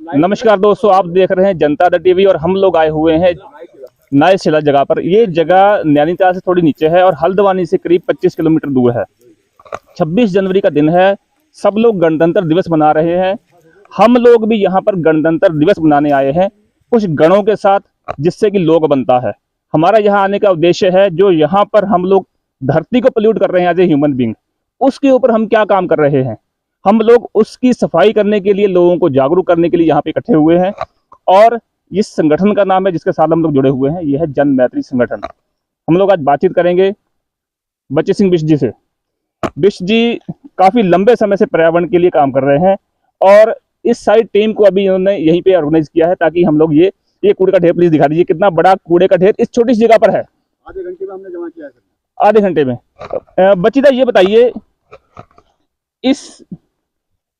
नमस्कार दोस्तों, आप देख रहे हैं जनता द टीवी और हम लोग आए हुए हैं नाइशिला जगह पर। ये जगह नैनीताल से थोड़ी नीचे है और हल्द्वानी से करीब 25 किलोमीटर दूर है। 26 जनवरी का दिन है, सब लोग गणतंत्र दिवस मना रहे हैं। हम लोग भी यहाँ पर गणतंत्र दिवस मनाने आए हैं कुछ गणों के साथ, जिससे कि लोग बनता है। हमारा यहाँ आने का उद्देश्य है, जो यहाँ पर हम लोग धरती को पोल्यूट कर रहे हैं एज ए ह्यूमन बींग, उसके ऊपर हम क्या काम कर रहे हैं। हम लोग उसकी सफाई करने के लिए, लोगों को जागरूक करने के लिए यहाँ पे इकट्ठे हुए हैं। और इस संगठन का नाम है, जिसके साथ हम लोग जुड़े हुए हैं, यह है जन मैत्री संगठन। हम लोग आज बातचीत करेंगे बच्चे सिंह बिष्ट जी से। बिष्ट जी काफी लंबे समय से पर्यावरण के लिए काम कर रहे हैं और इस सारी टीम को अभी उन्होंने यहीं पे ऑर्गेनाइज किया है, ताकि हम लोग ये कूड़े का ढेर, प्लीज दिखा दीजिए कितना बड़ा कूड़े का ढेर इस छोटी सी जगह पर है। आधे घंटे में हमने जमा किया है। आधे घंटे में। बच्चीदा ये बताइए,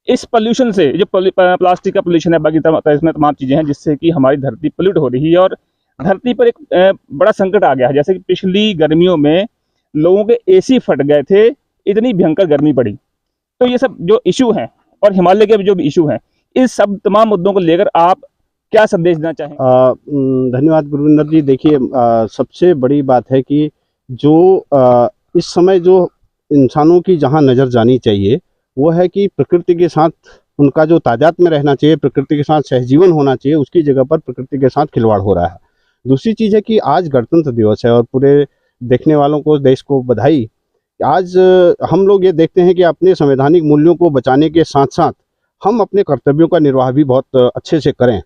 इस पोल्यूशन से, जो प्लास्टिक का पोल्यूशन है, बाकी इसमें तमाम चीजें हैं जिससे कि हमारी धरती पोल्यूट हो रही है और धरती पर एक बड़ा संकट आ गया है। जैसे कि पिछली गर्मियों में लोगों के एसी फट गए थे, इतनी भयंकर गर्मी पड़ी। तो ये सब जो इशू हैं और हिमालय के जो भी इशू हैं, इस सब तमाम मुद्दों को लेकर आप क्या संदेश देना चाहें? धन्यवाद गुरविंदर जी। देखिए, सबसे बड़ी बात है कि जो इस समय जो इंसानों की जहां नज़र जानी चाहिए वो है कि प्रकृति के साथ उनका जो तादाद में रहना चाहिए, प्रकृति के साथ सहजीवन होना चाहिए, उसकी जगह पर प्रकृति के साथ खिलवाड़ हो रहा है। दूसरी चीज़ है कि आज गणतंत्र दिवस है और पूरे देखने वालों को, देश को बधाई। आज हम लोग ये देखते हैं कि अपने संवैधानिक मूल्यों को बचाने के साथ साथ हम अपने कर्तव्यों का निर्वाह भी बहुत अच्छे से करें।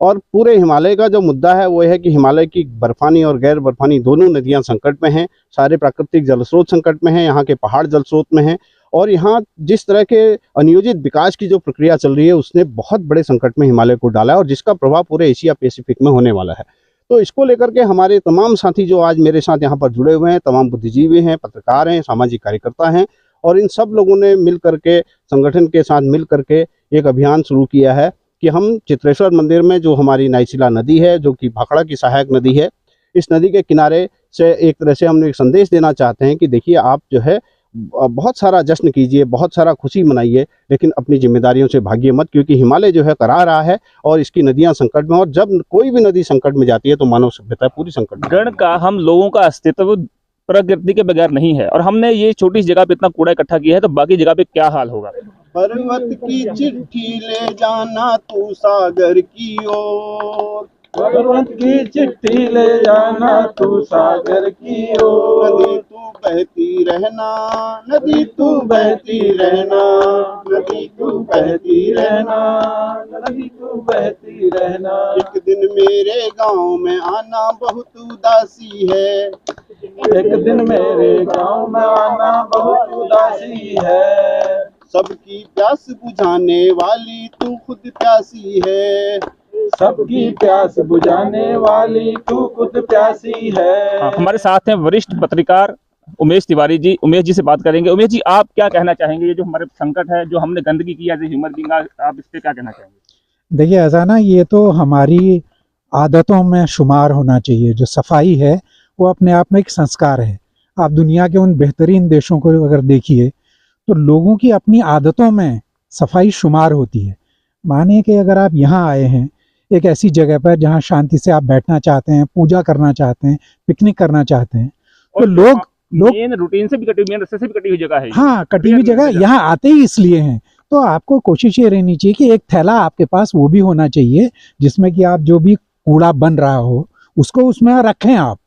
और पूरे हिमालय का जो मुद्दा है वो है कि हिमालय की बर्फानी और गैर बर्फानी दोनों नदियां संकट में हैं, सारे प्राकृतिक जल स्रोत संकट में हैं, यहाँ के पहाड़ जल स्रोत में हैं और यहाँ जिस तरह के अनियोजित विकास की जो प्रक्रिया चल रही है उसने बहुत बड़े संकट में हिमालय को डाला है और जिसका प्रभाव पूरे एशिया पैसिफिक में होने वाला है। तो इसको लेकर के हमारे तमाम साथी जो आज मेरे साथ यहाँ पर जुड़े हुए हैं, तमाम बुद्धिजीवी हैं, पत्रकार हैं, सामाजिक कार्यकर्ता हैं, और इन सब लोगों ने मिल करके, संगठन के साथ मिल करके एक अभियान शुरू किया है कि हम चित्रेश्वर मंदिर में, जो हमारी नाइशिला नदी है, जो कि भाखड़ा की सहायक नदी है, इस नदी के किनारे से एक तरह से हम एक संदेश देना चाहते हैं कि देखिए, आप जो है बहुत सारा जश्न कीजिए, बहुत सारा खुशी मनाइए, लेकिन अपनी जिम्मेदारियों से भागिए मत, क्योंकि हिमालय जो है करा रहा है और इसकी नदियां संकट में, और जब कोई भी नदी संकट में जाती है तो मानव सभ्यता पूरी संकट में। गण का, हम लोगों का अस्तित्व प्रकृति के बगैर नहीं है और हमने ये छोटी सी जगह पे इतना कूड़ा इकट्ठा किया है, तो बाकी जगह पे क्या हाल होगा। पर्वत की चिट्ठी ले जाना तू सागर की ओर, पर्वत की चिट्ठी ले जाना तू सागर की ओर। नदी तू बहती रहना, नदी तू बहती रहना, नदी तू बहती रहना, नदी तू बहती रहना। एक दिन मेरे गांव में आना बहुत उदासी है, एक दिन मेरे गांव में आना बहुत उदासी है। सबकी प्यास बुझाने वाली तू खुद प्यासी है, सबकी प्यास बुझाने वाली तू खुद प्यासी है। हमारे साथ हैं वरिष्ठ पत्रकार उमेश तिवारी जी। उमेश जी से बात करेंगे। उमेश जी, आप क्या कहना चाहेंगे, ये जो हमारे संकट है, जो हमने गंदगी की एज ए ह्यूमन बीइंग, आप इस पे क्या कहना चाहेंगे? देखिए, ऐसा ना, ये तो हमारी आदतों में शुमार होना चाहिए। जो सफाई है वो अपने आप में एक संस्कार है। आप दुनिया के उन बेहतरीन देशों को अगर देखिए तो लोगों की अपनी आदतों में सफाई शुमार होती है। मानिए कि अगर आप यहाँ आए हैं एक ऐसी जगह पर जहाँ शांति से आप बैठना चाहते हैं, पूजा करना चाहते हैं, पिकनिक करना चाहते हैं, तो लोग मेन रूटीन से भी कटी, मेन रास्ते से भी कटी हुई जगह है। हाँ, कटी हुई जगह यहाँ आते ही इसलिए हैं। तो आपको कोशिश ये रहनी चाहिए कि एक थैला आपके पास वो भी होना चाहिए जिसमें कि आप जो भी कूड़ा बन रहा हो उसको उसमें रखें आप।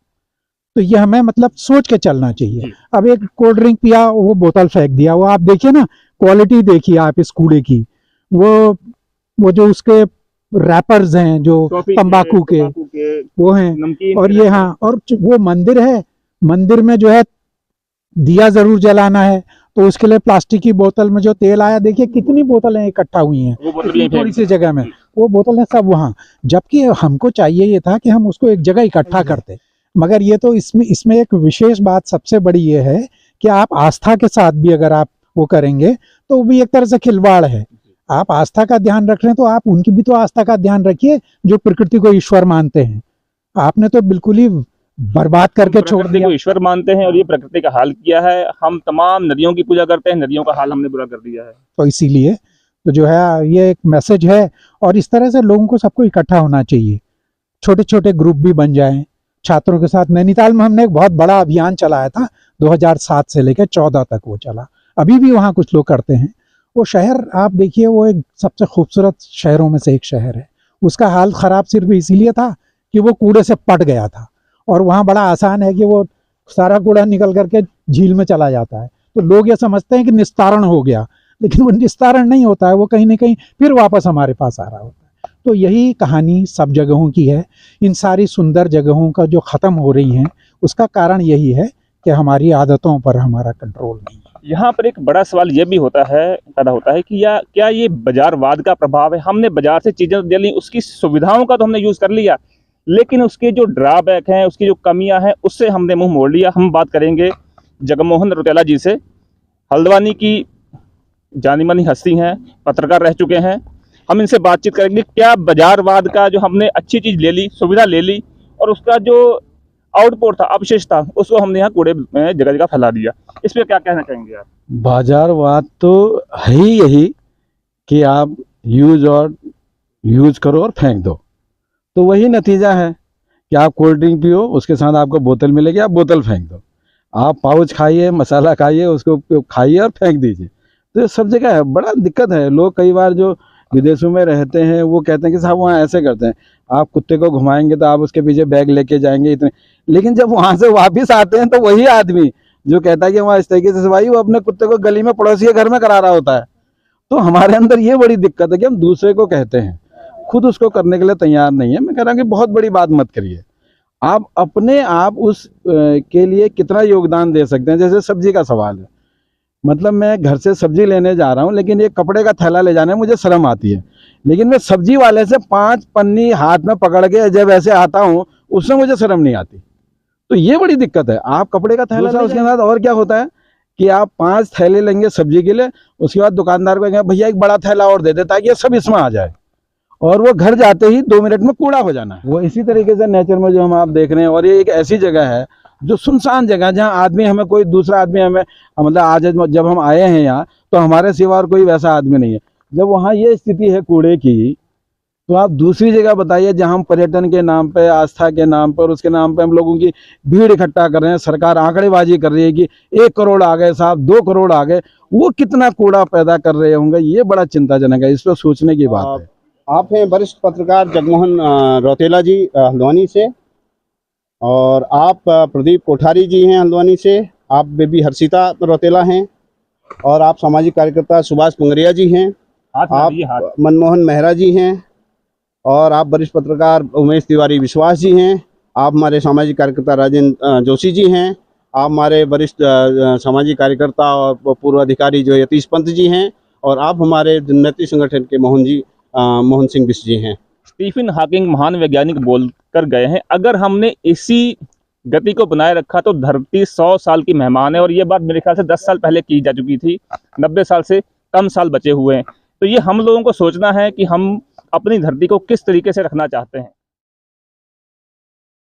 तो ये हमें मतलब सोच के चलना चाहिए। अब एक कोल्ड ड्रिंक पिया, वो बोतल फेंक दिया, वो आप देखिए ना, क्वालिटी देखिए आप इस कूड़े की। वो जो उसके रैपर्स हैं जो तंबाकू के वो हैं, और ये, हाँ, और वो मंदिर है, मंदिर में जो है दिया जरूर जलाना है, तो उसके लिए प्लास्टिक की बोतल में जो तेल आया, देखिए कितनी बोतलें इकट्ठा हुई हैं थोड़ी सी जगह में, वो बोतलें सब वहाँ। जबकि हमको चाहिए ये था कि हम उसको एक जगह इकट्ठा करते, मगर ये तो इसमें एक विशेष बात सबसे बड़ी ये है कि आप आस्था के साथ भी अगर आप वो करेंगे तो वो भी एक तरह से खिलवाड़ है। आप आस्था का ध्यान रख रहे हैं तो आप उनकी भी तो आस्था का ध्यान रखिए जो प्रकृति को ईश्वर मानते हैं। आपने तो बिल्कुल ही बर्बाद करके छोड़ दिया। को ईश्वर मानते हैं और ये प्रकृति का हाल किया है। हम तमाम नदियों की पूजा करते हैं, नदियों का हाल हमने बुरा कर दिया है। तो इसीलिए तो जो है ये एक मैसेज है, और इस तरह से लोगों को सबको इकट्ठा होना चाहिए, छोटे छोटे ग्रुप भी बन जाएं छात्रों के साथ। नैनीताल में हमने एक बहुत बड़ा अभियान चलाया था, 2007 से लेकर 14 तक वो चला, अभी भी वहाँ कुछ लोग करते हैं। वो शहर आप देखिए, वो एक सबसे खूबसूरत शहरों में से एक शहर है। उसका हाल ख़राब सिर्फ इसीलिए था कि वो कूड़े से पट गया था, और वहाँ बड़ा आसान है कि वो सारा कूड़ा निकल करके झील में चला जाता है, तो लोग ये समझते हैं कि निस्तारण हो गया, लेकिन वो निस्तारण नहीं होता है, वो कहीं ना कहीं फिर वापस हमारे पास आ रहा होता है। तो यही कहानी सब जगहों की है। इन सारी सुंदर जगहों का जो ख़त्म हो रही हैं, उसका कारण यही है कि हमारी आदतों पर हमारा कंट्रोल नहीं है। यहाँ पर एक बड़ा सवाल ये भी पैदा होता है कि क्या ये बाजारवाद का प्रभाव है। हमने बाजार से चीज़ें ले ली, उसकी सुविधाओं का तो हमने यूज़ कर लिया, लेकिन उसके जो ड्रॉबैक हैं, उसकी जो कमियां हैं, उससे हमने मुंह मोड़ लिया। हम बात करेंगे जगमोहन रौतेला जी से। हल्द्वानी की जानी मानी हस्ती हैं, पत्रकार रह चुके हैं। हम इनसे बातचीत करेंगे क्या बाजारवाद का जो हमने अच्छी चीज़ ले ली, सुविधा ले ली, और उसका जो आउटपुट था, अवशेष था, उसको हमने यहाँ कूड़े में जगह जगह फैला दिया। इस पर क्या कहना चाहेंगे आप? बाजारवाद तो है ही यही कि आप यूज करो और फेंक दो, तो वही नतीजा है कि आप कोल्ड ड्रिंक पियो, उसके साथ आपको बोतल मिलेगी, आप बोतल फेंक दो। आप पाउच खाइए, मसाला खाइए, उसको खाइए और फेंक दीजिए। तो ये सब जगह है, बड़ा दिक्कत है। लोग कई बार जो विदेशों में रहते हैं वो कहते हैं कि साहब वहाँ ऐसे करते हैं, आप कुत्ते को घुमाएंगे तो आप उसके पीछे बैग लेके जाएंगे इतने, लेकिन जब वहाँ से वापस आते हैं तो वही आदमी जो कहता है कि वहाँ इस तरीके से सफाई, वो अपने कुत्ते को गली में पड़ोसी के घर में करा रहा होता है। तो हमारे अंदर ये बड़ी दिक्कत है कि हम दूसरे को कहते हैं, खुद उसको करने के लिए तैयार नहीं है। मैं कह रहा हूँ कि बहुत बड़ी बात मत करिए, आप अपने आप उस के लिए कितना योगदान दे सकते हैं। जैसे सब्जी का सवाल है, मतलब मैं घर से सब्जी लेने जा रहा हूँ, लेकिन एक कपड़े का थैला ले जाने में मुझे शर्म आती है, लेकिन मैं सब्जी वाले से 5 पन्नी हाथ में पकड़ के जब ऐसे आता हूँ, उसमें मुझे शर्म नहीं आती। तो ये बड़ी दिक्कत है। आप कपड़े का थैला, उसके साथ और क्या होता है कि आप 5 थैले लेंगे सब्जी के लिए, उसके बाद दुकानदार को कहेंगे भैया एक बड़ा थैला और दे दे ताकि ये सब इसमें आ जाए, और वो घर जाते ही 2 मिनट में कूड़ा हो जाना है। वो इसी तरीके से नेचर में जो हम आप देख रहे हैं, और ये एक ऐसी जगह है जो सुनसान जगह, जहाँ आदमी हमें कोई दूसरा आदमी हमें मतलब आज जब हम आए हैं यहाँ, तो हमारे सिवा और कोई वैसा आदमी नहीं है। जब वहाँ ये स्थिति है कूड़े की, तो आप दूसरी जगह बताइए जहाँ हम पर्यटन के नाम पे, आस्था के नाम पर, उसके नाम पे हम लोगों की भीड़ इकट्ठा कर रहे हैं। सरकार आंकड़ेबाजी कर रही है कि 1 करोड़ आ गए साहब, 2 करोड़ आ गए, वो कितना कूड़ा पैदा कर रहे होंगे। ये बड़ा चिंताजनक है, इस पर सोचने की बात है। आप हैं वरिष्ठ पत्रकार जगमोहन रौतेला जी हल्द्वानी से, और आप प्रदीप कोठारी जी हैं हल्द्वानी से, आप बेबी हर्षिता रौतेला हैं, और आप सामाजिक कार्यकर्ता सुभाष पुंगरिया जी हैं, आप मनमोहन मेहरा जी हैं, और आप वरिष्ठ पत्रकार उमेश तिवारी विश्वास जी हैं, आप हमारे सामाजिक कार्यकर्ता राजेंद्र जोशी जी हैं, आप हमारे वरिष्ठ सामाजिक कार्यकर्ता और पूर्व अधिकारी जो यतीश पंत जी हैं, और आप हमारे जनजातीय संगठन के मोहन सिंह बिष्ट जी हैं। स्टीफन हॉकिंग महान वैज्ञानिक बोल कर गए हैं, अगर हमने इसी गति को बनाए रखा तो धरती 100 साल की मेहमान है। और ये बात मेरे ख्याल से 10 साल पहले की जा चुकी थी, 90 साल से कम साल बचे हुए हैं। तो ये हम लोगों को सोचना है कि हम अपनी धरती को किस तरीके से रखना चाहते हैं।